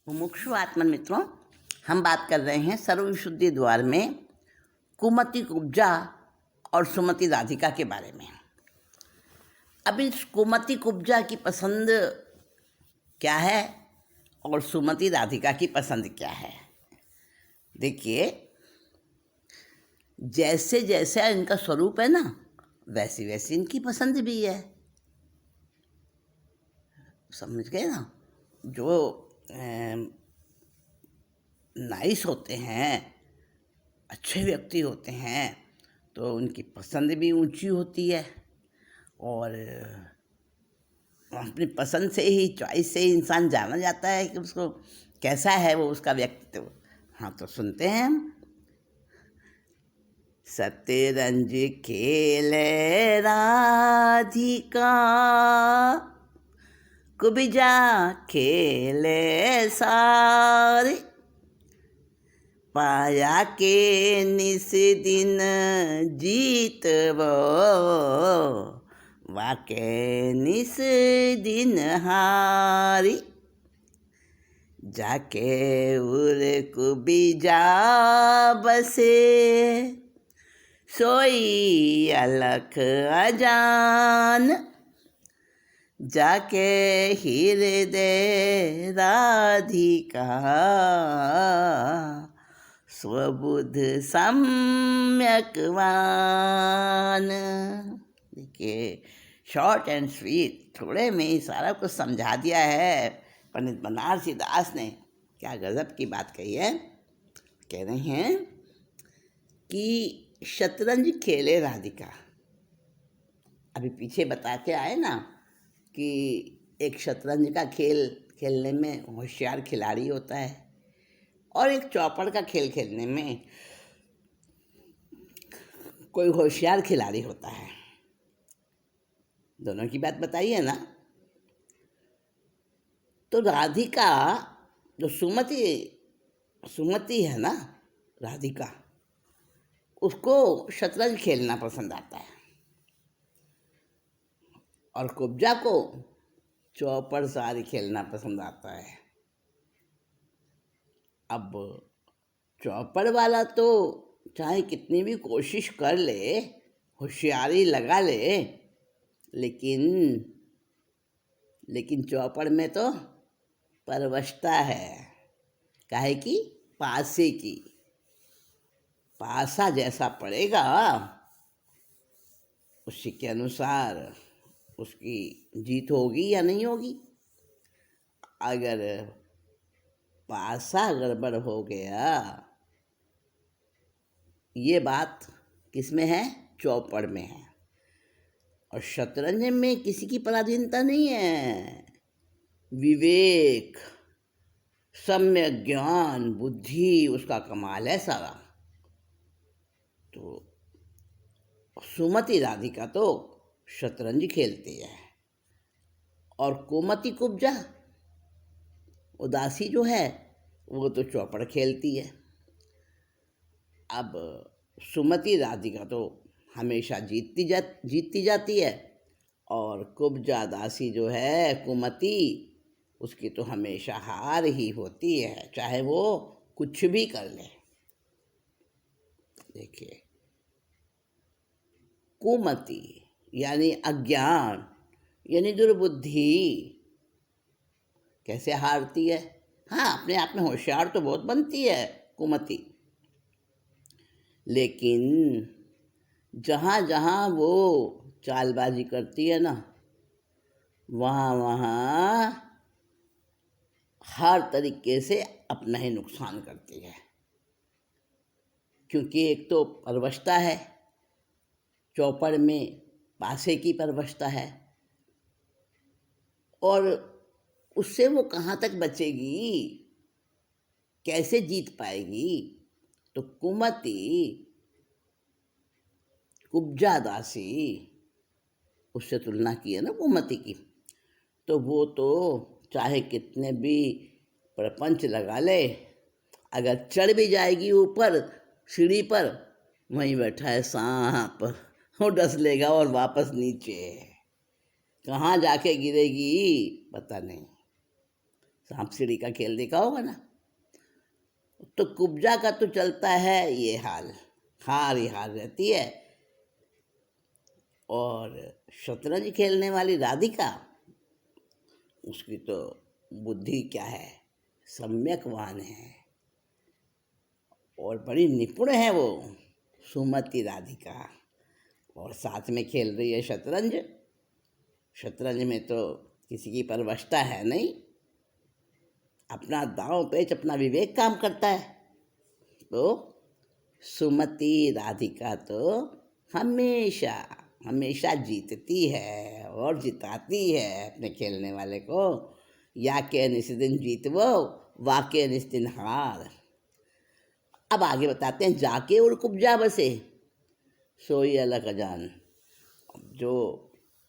मुमुक्षु आत्मन मित्रों, हम बात कर रहे हैं सर्वविशुद्धि द्वार में कुमति कुब्जा और सुमति राधिका के बारे में। अब इस कुमति कुब्जा की पसंद क्या है और सुमति राधिका की पसंद क्या है? देखिए, जैसे जैसे इनका स्वरूप है ना, वैसी वैसी इनकी पसंद भी है। समझ गए ना? जो नाइस होते हैं, अच्छे व्यक्ति होते हैं, तो उनकी पसंद भी ऊंची होती है और अपनी पसंद से ही, चॉइस से ही इंसान जाना जाता है कि उसको कैसा है वो उसका व्यक्तित्व। हाँ, तो सुनते हैं हम। सतरंज खेले राधिका, कुब्जा खेले सारे, पाया के निस दिन जीत वो, वाके निस दिन हारी। जाके उर कुब्जा बसे, सोई अलख अजान। जाके हृदय राधिका, स्वबुध सम्यकवान। देखिए, शॉर्ट एंड स्वीट, थोड़े में ही सारा कुछ समझा दिया है पंडित बनारसी दास ने। क्या गजब की बात कही है। कह रहे हैं कि शतरंज खेले राधिका। अभी पीछे बता के आए ना कि एक शतरंज का खेल खेलने में होशियार खिलाड़ी होता है और एक चौपड़ का खेल खेलने में कोई होशियार खिलाड़ी होता है। दोनों की बात बताई है ना। तो राधिका, जो सुमति है ना, राधिका, उसको शतरंज खेलना पसंद आता है और कुब्जा को चौपड़ सारी खेलना पसंद आता है। अब चौपड़ वाला तो चाहे कितनी भी कोशिश कर ले, होशियारी लगा ले, लेकिन चौपड़ में तो परवशता है। काहे की? पासे की। पासा जैसा पड़ेगा उसी के अनुसार उसकी जीत होगी या नहीं होगी। अगर पासा गड़बड़ हो गया, ये बात किस में है? चौपड़ में है। और शतरंज में किसी की पराधीनता नहीं है। विवेक, सम्यक ज्ञान, बुद्धि उसका कमाल है सारा। तो सुमति राधिका तो शतरंज खेलती है और कुमति कुब्जा, उदासी जो है, वो तो चौपड़ खेलती है। अब सुमति राधिका तो हमेशा जीतती जाती है और कुब्जा दासी जो है, कुमति, उसकी तो हमेशा हार ही होती है, चाहे वो कुछ भी कर ले। देखिए, कुमति यानी अज्ञान, यानी दुर्बुद्धि, कैसे हारती है? हाँ, अपने आप में होशियार तो बहुत बनती है कुमति, लेकिन जहाँ जहाँ वो चालबाजी करती है ना, वहाँ वहाँ हर तरीके से अपना ही नुकसान करती है। क्योंकि एक तो परवशता है, चौपड़ में पासे की परवशता है, और उससे वो कहाँ तक बचेगी, कैसे जीत पाएगी? तो कुमति, कुब्जा दासी, उससे तुलना की है ना कुमति की, तो वो तो चाहे कितने भी प्रपंच लगा ले, अगर चढ़ भी जाएगी ऊपर सीढ़ी पर, वहीं बैठा है सांप, वो डस लेगा और वापस नीचे। कहाँ जाके गिरेगी पता नहीं। सांप सीढ़ी का खेल देखा होगा ना। तो कुब्जा का तो चलता है ये हाल, हार ही हार रहती है। और शतरंज खेलने वाली राधिका, उसकी तो बुद्धि क्या है, सम्यकवान है और बड़ी निपुण है वो सुमति राधिका। और साथ में खेल रही है शतरंज। शतरंज में तो किसी की परवशता है नहीं, अपना दांव पेच, अपना विवेक काम करता है। तो सुमति राधिका तो हमेशा हमेशा जीतती है और जिताती है अपने खेलने वाले को। या के निस्दिन जीतवो, वाके निस्दिन हार। अब आगे बताते हैं, जाके और कुब्जा बसे सोई अलग अजान। जो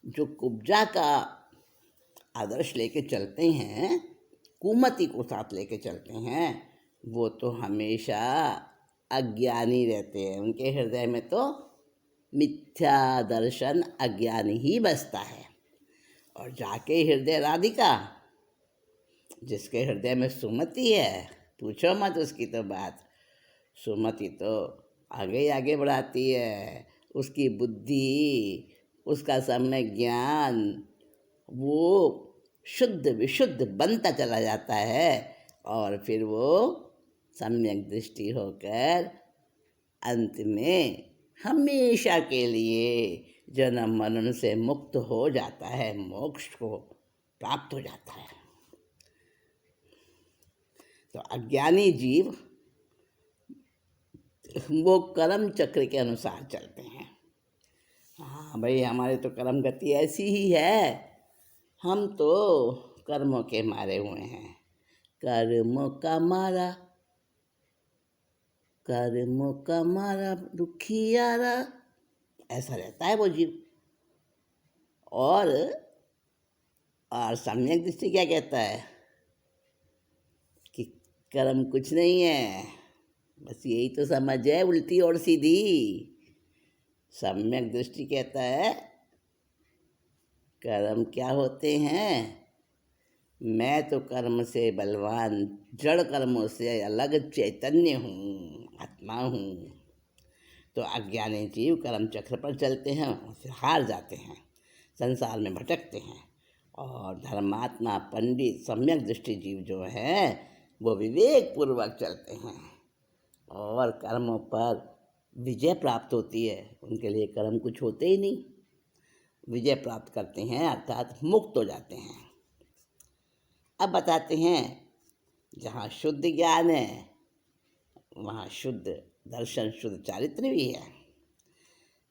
जो कुब्जा का आदर्श लेके चलते हैं, कुमति को साथ लेके चलते हैं, वो तो हमेशा अज्ञानी रहते हैं। उनके हृदय में तो मिथ्या दर्शन अज्ञान ही बसता है। और जाके हृदय राधिका, जिसके हृदय में सुमति है, पूछो मत उसकी तो बात। सुमति तो आगे आगे बढ़ाती है। उसकी बुद्धि, उसका सम्यक ज्ञान, वो शुद्ध विशुद्ध बनता चला जाता है। और फिर वो सम्यक दृष्टि होकर अंत में हमेशा के लिए जन्म मरण से मुक्त हो जाता है, मोक्ष को प्राप्त हो जाता है। तो अज्ञानी जीव वो कर्म चक्र के अनुसार चलते हैं। हाँ भाई, हमारे तो कर्म गति ऐसी ही है, हम तो कर्मों के मारे हुए हैं। कर्मों का मारा, कर्मों का मारा दुखियारा, ऐसा रहता है वो जीव। और सम्यक दृष्टि क्या कहता है कि कर्म कुछ नहीं है, बस यही तो समझ है, उल्टी और सीधी। सम्यक दृष्टि कहता है कर्म क्या होते हैं, मैं तो कर्म से बलवान, जड़ कर्मों से अलग चैतन्य हूँ, आत्मा हूँ। तो अज्ञानी जीव कर्म चक्र पर चलते हैं, उससे हार जाते हैं, संसार में भटकते हैं। और धर्मात्मा पंडित सम्यक दृष्टि जीव जो हैं, वो विवेक पूर्वक चलते हैं और कर्मों पर विजय प्राप्त होती है। उनके लिए कर्म कुछ होते ही नहीं, विजय प्राप्त करते हैं, अर्थात मुक्त हो जाते हैं। अब बताते हैं, जहाँ शुद्ध ज्ञान है वहाँ शुद्ध दर्शन, शुद्ध चारित्र भी है।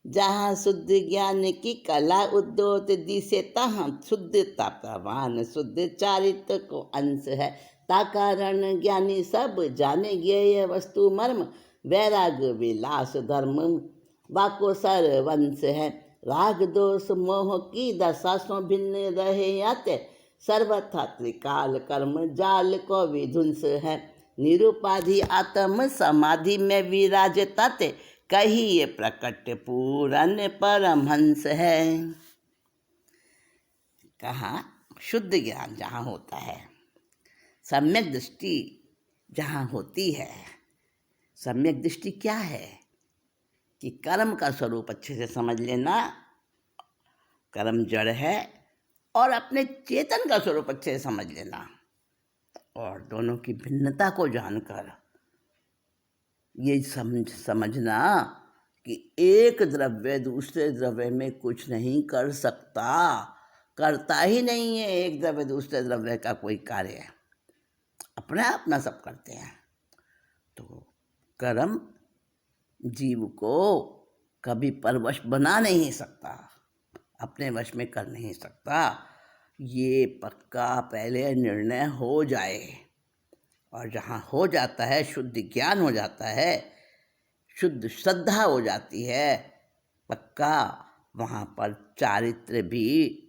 जहाँ शुद्ध ज्ञान की कला उद्योत दिसे, तहाँ शुद्धता प्रवान शुद्ध चारित्र को अंश है। ता कारण ज्ञानी सब जाने ज्ञेय वस्तु मर्म, वैराग विलास धर्म वाको सर्वंश है। राग दोष मोह की दशा सो भिन्न रहे आते, सर्वथा त्रिकाल कर्म जाल को विध्वंस है। निरुपाधि आत्म समाधि में विराजताते, कहिए प्रकट पूरन परमहंस है। कहा शुद्ध ज्ञान जहाँ होता है, सम्यक दृष्टि जहाँ होती है। सम्यक दृष्टि क्या है कि कर्म का स्वरूप अच्छे से समझ लेना, कर्म जड़ है, और अपने चेतन का स्वरूप अच्छे से समझ लेना, और दोनों की भिन्नता को जानकर ये समझना कि एक द्रव्य दूसरे द्रव्य में कुछ नहीं कर सकता, करता ही नहीं है एक द्रव्य दूसरे द्रव्य का कोई कार्य, अपना अपना सब करते हैं। तो कर्म जीव को कभी परवश बना नहीं सकता, अपने वश में कर नहीं सकता। ये पक्का पहले निर्णय हो जाए, और जहाँ हो जाता है, शुद्ध ज्ञान हो जाता है, शुद्ध श्रद्धा हो जाती है पक्का, वहाँ पर चारित्र भी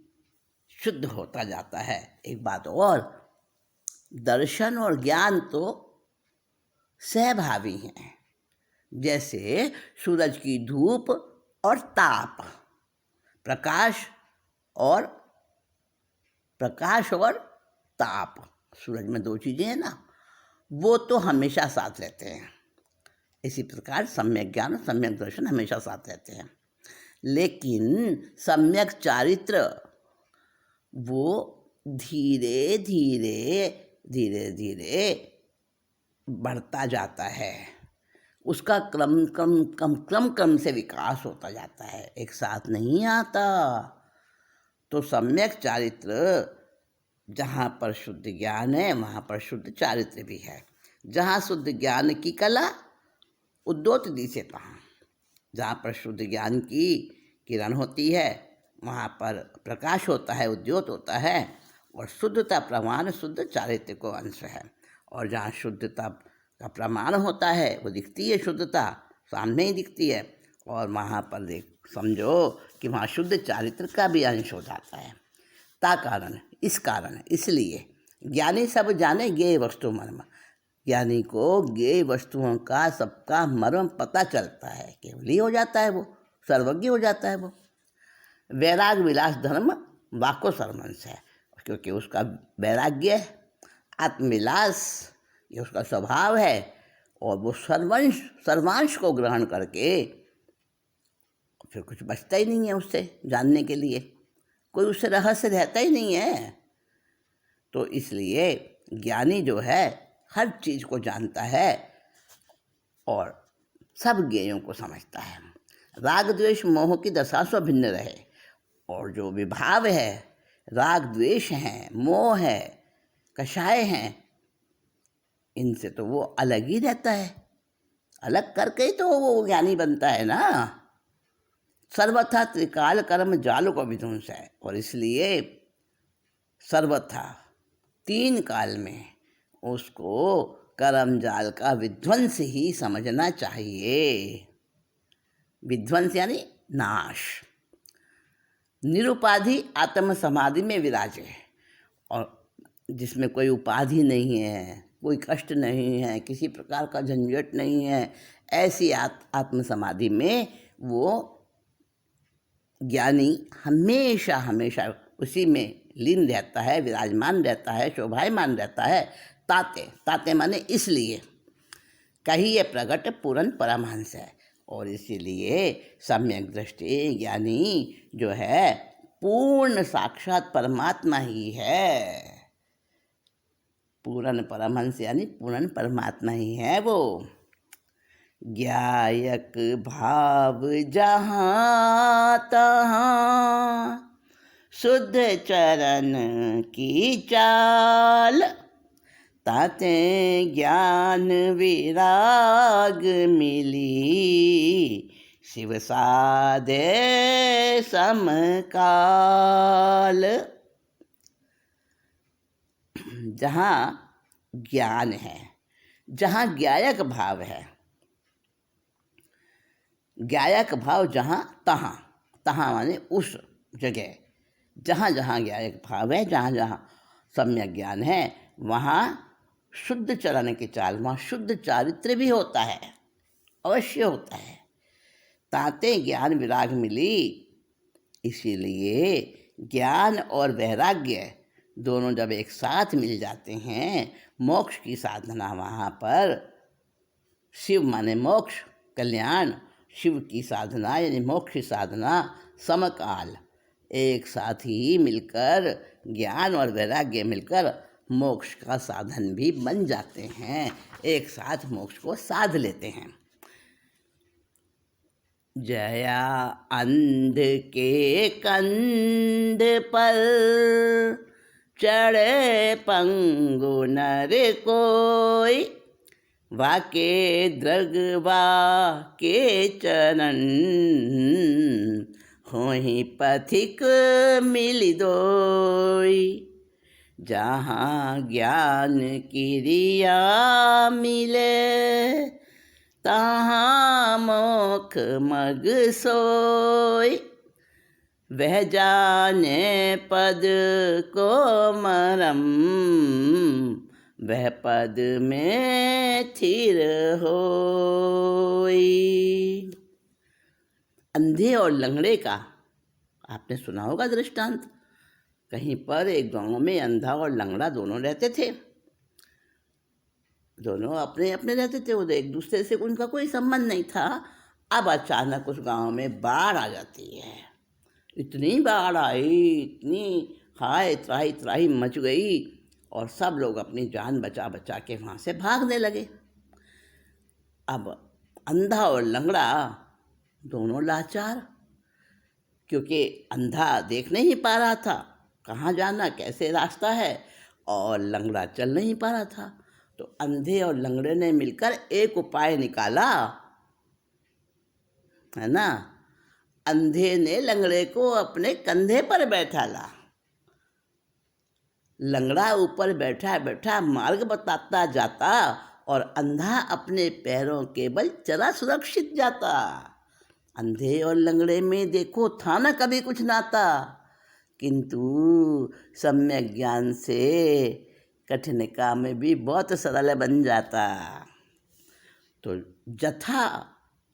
शुद्ध होता जाता है। एक बात और, दर्शन और ज्ञान तो सहभावी हैं। जैसे सूरज की धूप और ताप, प्रकाश और ताप, सूरज में दो चीज़ें हैं ना, वो तो हमेशा साथ रहते हैं। इसी प्रकार सम्यक ज्ञान और सम्यक दर्शन हमेशा साथ रहते हैं। लेकिन सम्यक चारित्र वो धीरे धीरे धीरे धीरे बढ़ता जाता है। उसका क्रम क्रम क्रम क्रम क्रम से विकास होता जाता है, एक साथ नहीं आता। तो सम्यक चारित्र जहाँ पर शुद्ध ज्ञान है वहाँ पर शुद्ध चारित्र भी है। जहाँ शुद्ध ज्ञान की कला उद्योत दिशे तहाँ, जहाँ पर शुद्ध ज्ञान की किरण होती है वहाँ पर प्रकाश होता है, उद्योत होता है। और शुद्धता प्रमाण शुद्ध चारित्र को अंश है। और जहाँ शुद्धता का प्रमाण होता है वो दिखती है, शुद्धता सामने ही दिखती है। और वहाँ पर देख समझो कि वहाँ शुद्ध चारित्र का भी अंश हो जाता है। ता कारण, इस कारण, इसलिए ज्ञानी सब जाने ज्ञेय वस्तु मर्म। ज्ञानी को ज्ञेय वस्तुओं का सबका मर्म पता चलता है, केवली हो जाता है, वो सर्वज्ञ हो जाता है। वो वैराग विलास धर्म वाको सर्वंश है, क्योंकि उसका वैराग्य है, आत्मविलास ये उसका स्वभाव है। और वो सर्वांश को ग्रहण करके फिर कुछ बचता ही नहीं है उससे जानने के लिए, कोई उससे रहस्य रहता ही नहीं है। तो इसलिए ज्ञानी जो है हर चीज़ को जानता है और सब ज्ञेयों को समझता है। राग द्वेष मोह की दशा से भिन्न रहे। और जो विभाव है, राग द्वेष हैं, मोह है, कषाय हैं, इनसे तो वो अलग ही रहता है। अलग करके ही तो वो ज्ञानी बनता है ना। सर्वथा त्रिकाल कर्म जाल को विध्वंस है। और इसलिए सर्वथा तीन काल में उसको कर्म जाल का विध्वंस ही समझना चाहिए। विध्वंस यानी नाश। निरुपाधि आत्म समाधि में विराजे, और जिसमें कोई उपाधि नहीं है, कोई कष्ट नहीं है, किसी प्रकार का झंझट नहीं है, ऐसी आत्म समाधि में वो ज्ञानी हमेशा हमेशा उसी में लीन रहता है, विराजमान रहता है, शोभायमान रहता है। ताते, ताते माने इसलिए, कहीं ये प्रगट पूर्ण परमहंस है। और इसीलिए सम्यक दृष्टि ज्ञानी जो है पूर्ण साक्षात परमात्मा ही है। पूर्ण परमहंस यानी पूर्ण परमात्मा ही है वो। ज्ञायक भाव जहाँ तहाँ शुद्ध चरण की चाल। ताते ज्ञान विराग मिली शिव साधे समकाल। जहाँ ज्ञान है, जहाँ ज्ञायक भाव है, ज्ञायक भाव जहाँ तहाँ, तहाँ माने उस जगह, जहाँ जहाँ ज्ञायक भाव है, जहाँ जहाँ सम्यक ज्ञान है, वहाँ शुद्ध चरण की चाल, वहाँ शुद्ध चारित्र भी होता है, अवश्य होता है। ताते ज्ञान विराग मिली, इसीलिए ज्ञान और वैराग्य दोनों जब एक साथ मिल जाते हैं, मोक्ष की साधना वहाँ पर, शिव माने मोक्ष, कल्याण, शिव की साधना यानी मोक्ष की साधना समकाल, एक साथ ही मिलकर ज्ञान और वैराग्य मिलकर मोक्ष का साधन भी बन जाते हैं, एक साथ मोक्ष को साध लेते हैं। जया अंध के कंध पर चढ़े पंगु नर कोई। वाके द्रगवा के चरण होहि पथिक मिलि दोई। जहाँ ज्ञान क्रिया मिले तहाँ मोख मग सोई। वह जाने पद को मरम वह पद में थिर होई। अंधे और लंगड़े का आपने सुना होगा दृष्टांत। कहीं पर एक गांव में अंधा और लंगड़ा दोनों रहते थे। दोनों अपने अपने रहते थे, वो एक दूसरे से उनका कोई संबंध नहीं था। अब अचानक उस गांव में बाढ़ आ जाती है। इतनी बाढ़ आई, इतनी हाय त्राही त्राही मच गई, और सब लोग अपनी जान बचा बचा के वहाँ से भागने लगे। अब अंधा और लंगड़ा दोनों लाचार, क्योंकि अंधा देख नहीं पा रहा था कहाँ जाना, कैसे रास्ता है, और लंगड़ा चल नहीं पा रहा था। तो अंधे और लंगड़े ने मिलकर एक उपाय निकाला, है ना। अंधे ने लंगड़े को अपने कंधे पर बैठाला। लंगड़ा ऊपर बैठा बैठा मार्ग बताता जाता, और अंधा अपने पैरों के बल चला सुरक्षित जाता। अंधे और लंगड़े में देखो था ना कभी कुछ नाता, किंतु सम्यक ज्ञान से कठिन काम भी बहुत सरल बन जाता। तो जथा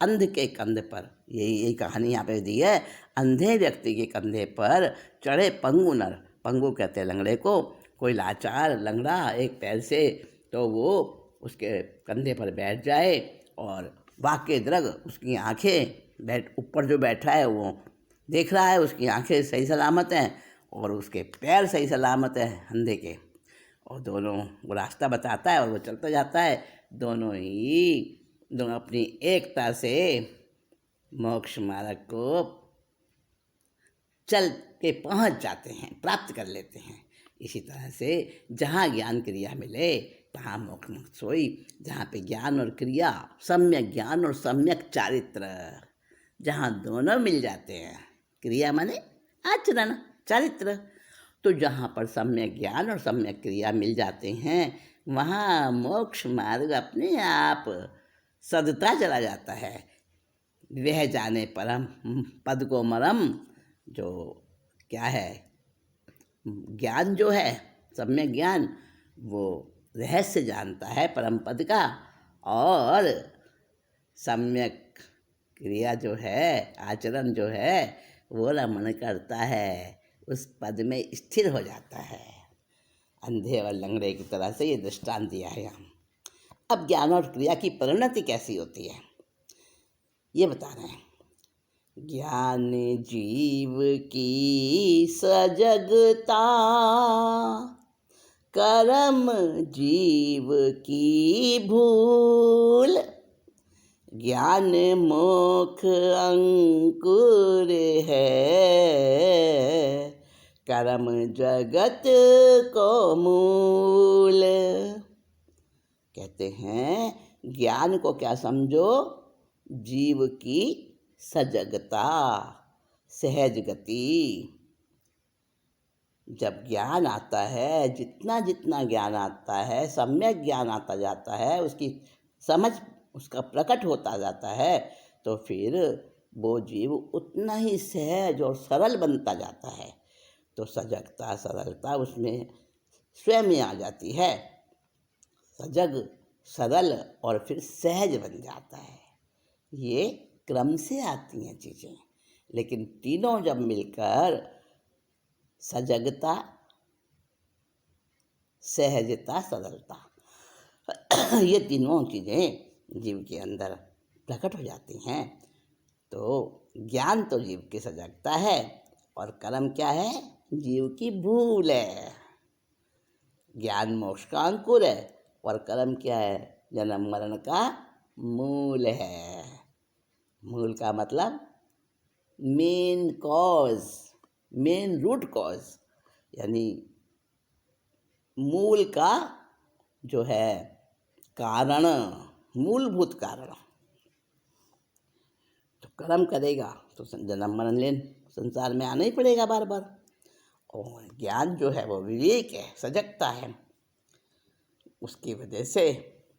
अंध के कंधे पर, यही कहानी यहाँ पे दी है। अंधे व्यक्ति के कंधे पर चढ़े पंगु नर, पंगु कहते हैं लंगड़े को, कोई लाचार लंगड़ा एक पैर से, तो वो उसके कंधे पर बैठ जाए, और वाक्य दृग उसकी आंखें, बैठ ऊपर जो बैठा है वो देख रहा है, उसकी आंखें सही सलामत हैं और उसके पैर सही सलामत हैं अंधे के, और दोनों वो रास्ता बताता है और वो चलता जाता है। दोनों अपनी एकता से मोक्ष मार्ग को चल के पहुंच जाते हैं, प्राप्त कर लेते हैं। इसी तरह से जहाँ ज्ञान क्रिया मिले तहाँ मोक्ष मुक्त सोई। जहाँ पे ज्ञान और क्रिया, सम्यक ज्ञान और सम्यक चारित्र, जहाँ दोनों मिल जाते हैं, क्रिया माने आचरण, चारित्र, तो जहाँ पर सम्यक ज्ञान और सम्यक क्रिया मिल जाते हैं वहाँ मोक्ष मार्ग अपने आप सदता चला जाता है। वह जाने परम पद को मरम, जो क्या है ज्ञान जो है सम्यक ज्ञान, वो रहस्य जानता है परम पद का, और सम्यक क्रिया जो है, आचरण जो है, वो रमण करता है, उस पद में स्थिर हो जाता है। अंधे और लंगड़े की तरह से ये दृष्टांत दिया है हम। अब ज्ञान और क्रिया की परिणति कैसी होती है ये बता रहे हैं। ज्ञान जीव की सजगता, कर्म जीव की भूल, ज्ञान मोक्ष अंकुर है, कर्म जगत को मूल। कहते हैं ज्ञान को क्या समझो, जीव की सजगता, सहज गति। जब ज्ञान आता है, जितना जितना ज्ञान आता है, सम्यक ज्ञान आता जाता है, उसकी समझ उसका प्रकट होता जाता है, तो फिर वो जीव उतना ही सहज और सरल बनता जाता है। तो सजगता, सरलता उसमें स्वयं में आ जाती है। सजग, सरल और फिर सहज बन जाता है। ये क्रम से आती हैं चीज़ें, लेकिन तीनों जब मिलकर सजगता, सहजता, सरलता ये तीनों चीज़ें जीव के अंदर प्रकट हो जाती हैं, तो ज्ञान तो जीव की सजगता है, और कर्म क्या है, जीव की भूल है। ज्ञान मोक्ष का अंकुर है, और कर्म क्या है, जन्म मरण का मूल है। मूल का मतलब main cause, main root cause, यानी मूल का जो है कारण, मूलभूत कारण। तो कर्म करेगा तो जन्म मरण लेन संसार में आना ही पड़ेगा बार बार। और ज्ञान जो है वो विवेक है, सजगता है, उसकी वजह से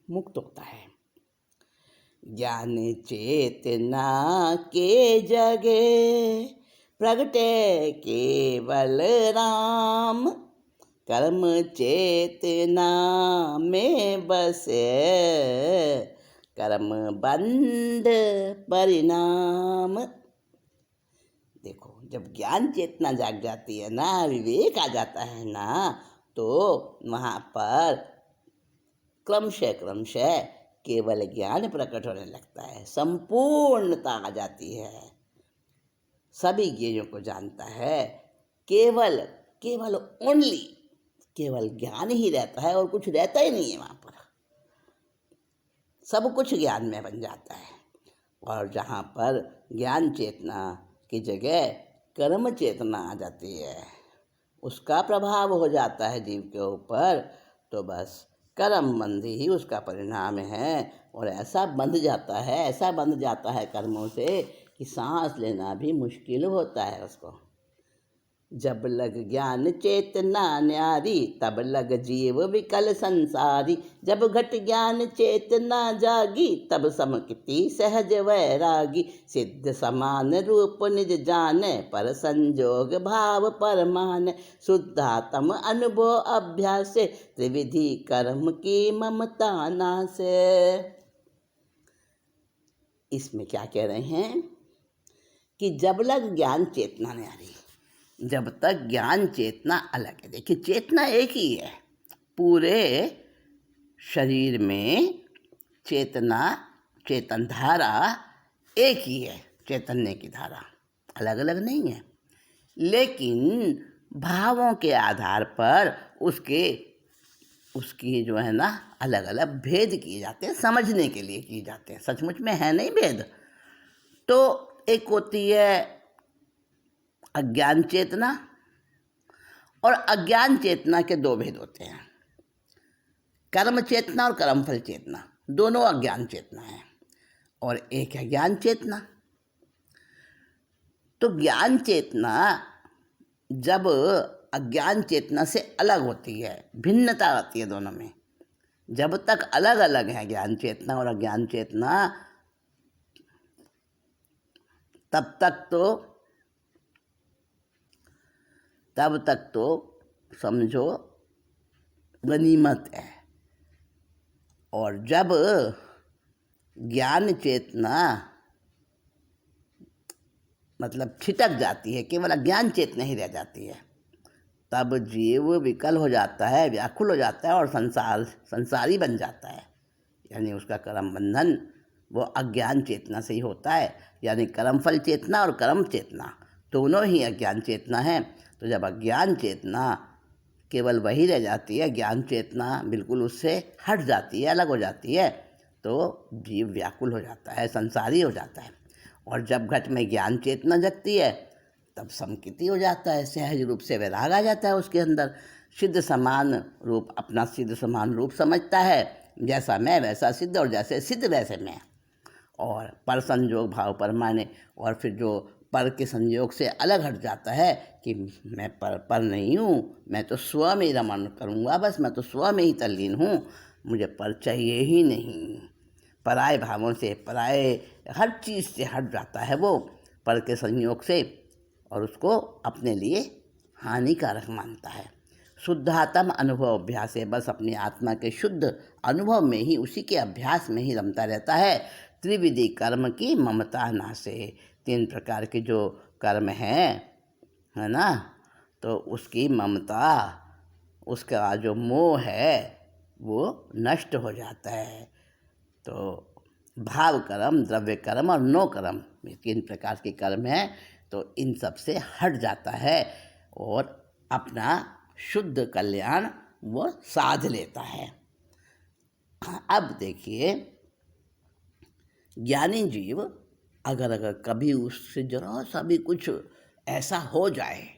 मुक्त होता है। ज्ञान चेतना के जगे प्रगटे केवल राम, कर्म चेतना में बसे कर्म बंध परिणाम। देखो जब ज्ञान चेतना जाग जाती है ना, विवेक आ जाता है ना, तो वहाँ पर क्रमशः क्रमशः केवल ज्ञान प्रकट होने लगता है, संपूर्णता आ जाती है, सभी ज्ञेयों को जानता है, केवल केवल ओनली केवल ज्ञान ही रहता है और कुछ रहता ही नहीं है वहाँ पर, सब कुछ ज्ञान में बन जाता है। और जहाँ पर ज्ञान चेतना की जगह कर्म चेतना आ जाती है, उसका प्रभाव हो जाता है जीव के ऊपर, तो बस कर्म बंधी ही उसका परिणाम है। और ऐसा बंध जाता है कर्मों से कि सांस लेना भी मुश्किल होता है उसको। जब लग ज्ञान चेतना न्यारी, तब लग जीव विकल संसारी। जब घट ज्ञान चेतना जागी, तब समकिति सहज वैरागी। सिद्ध समान रूप निज जाने, पर संजोग भाव परमान। शुद्धात्म अनुभव अभ्यास, त्रिविधि कर्म की ममता नासे। इसमें क्या कह रहे हैं कि जब लग ज्ञान चेतना न्यारी, जब तक ज्ञान चेतना अलग है। देखिए, चेतना एक ही है, पूरे शरीर में चेतना चेतन धारा एक ही है, चैतन्य की धारा अलग अलग नहीं है, लेकिन भावों के आधार पर उसकी जो है ना अलग अलग भेद किए जाते हैं, समझने के लिए किए जाते हैं। सचमुच में है नहीं भेद। तो एक होती है अज्ञान चेतना, और अज्ञान चेतना के दो भेद होते हैं, कर्म चेतना और कर्मफल चेतना, दोनों अज्ञान चेतना है। और एक है ज्ञान चेतना। तो ज्ञान चेतना जब अज्ञान चेतना से अलग होती है, भिन्नता आती है दोनों में। जब तक अलग अलग है ज्ञान चेतना और अज्ञान चेतना, तब तक तो समझो गनीमत है। और जब ज्ञान चेतना मतलब छिटक जाती है, केवल अज्ञान चेतना ही रह जाती है, तब जीव विकल हो जाता है, व्याकुल हो जाता है और संसारी बन जाता है। यानी उसका कर्म बंधन वो अज्ञान चेतना से ही होता है। यानी कर्मफल चेतना और कर्म चेतना दोनों ही अज्ञान चेतना है। तो जब अज्ञान चेतना केवल वही रह जाती है, ज्ञान चेतना बिल्कुल उससे हट जाती है, अलग हो जाती है, तो जीव व्याकुल हो जाता है, संसारी हो जाता है। और जब घट में ज्ञान चेतना जगती है, तब समकिति हो जाता है, सहज रूप से वैराग आ जाता है उसके अंदर। सिद्ध समान रूप, अपना सिद्ध समान रूप समझता है, जैसा मैं वैसा सिद्ध और जैसे सिद्ध वैसे मैं। और पर संयोग भाव परमाने, और फिर जो पर के संयोग से अलग हट जाता है कि मैं पर नहीं हूँ, मैं तो स्व में रमण करूँगा, बस मैं तो स्व में ही तल्लीन हूँ, मुझे पर चाहिए ही नहीं। पराये भावों से, पराये हर चीज़ से हट जाता है वो पर के संयोग से, और उसको अपने लिए हानिकारक मानता है। शुद्धात्म अनुभव अभ्यास है, बस अपनी आत्मा के शुद्ध अनुभव में ही, उसी के अभ्यास में ही रमता रहता है। त्रिविधि कर्म की ममता नासे, 3 प्रकार के जो कर्म हैं, है ना, तो उसकी ममता, उसका जो मोह है वो नष्ट हो जाता है। तो भाव कर्म, द्रव्य कर्म और नो कर्म, ये 3 प्रकार के कर्म हैं। तो इन सब से हट जाता है और अपना शुद्ध कल्याण वो साध लेता है। अब देखिए, ज्ञानी जीव अगर कभी उससे जरा सा भी कुछ ऐसा हो जाए,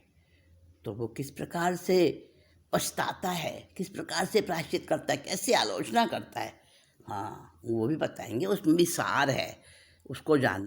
तो वो किस प्रकार से पछताता है, किस प्रकार से प्रायश्चित करता है, कैसे आलोचना करता है, हाँ वो भी बताएंगे। उसमें भी सार है, उसको जान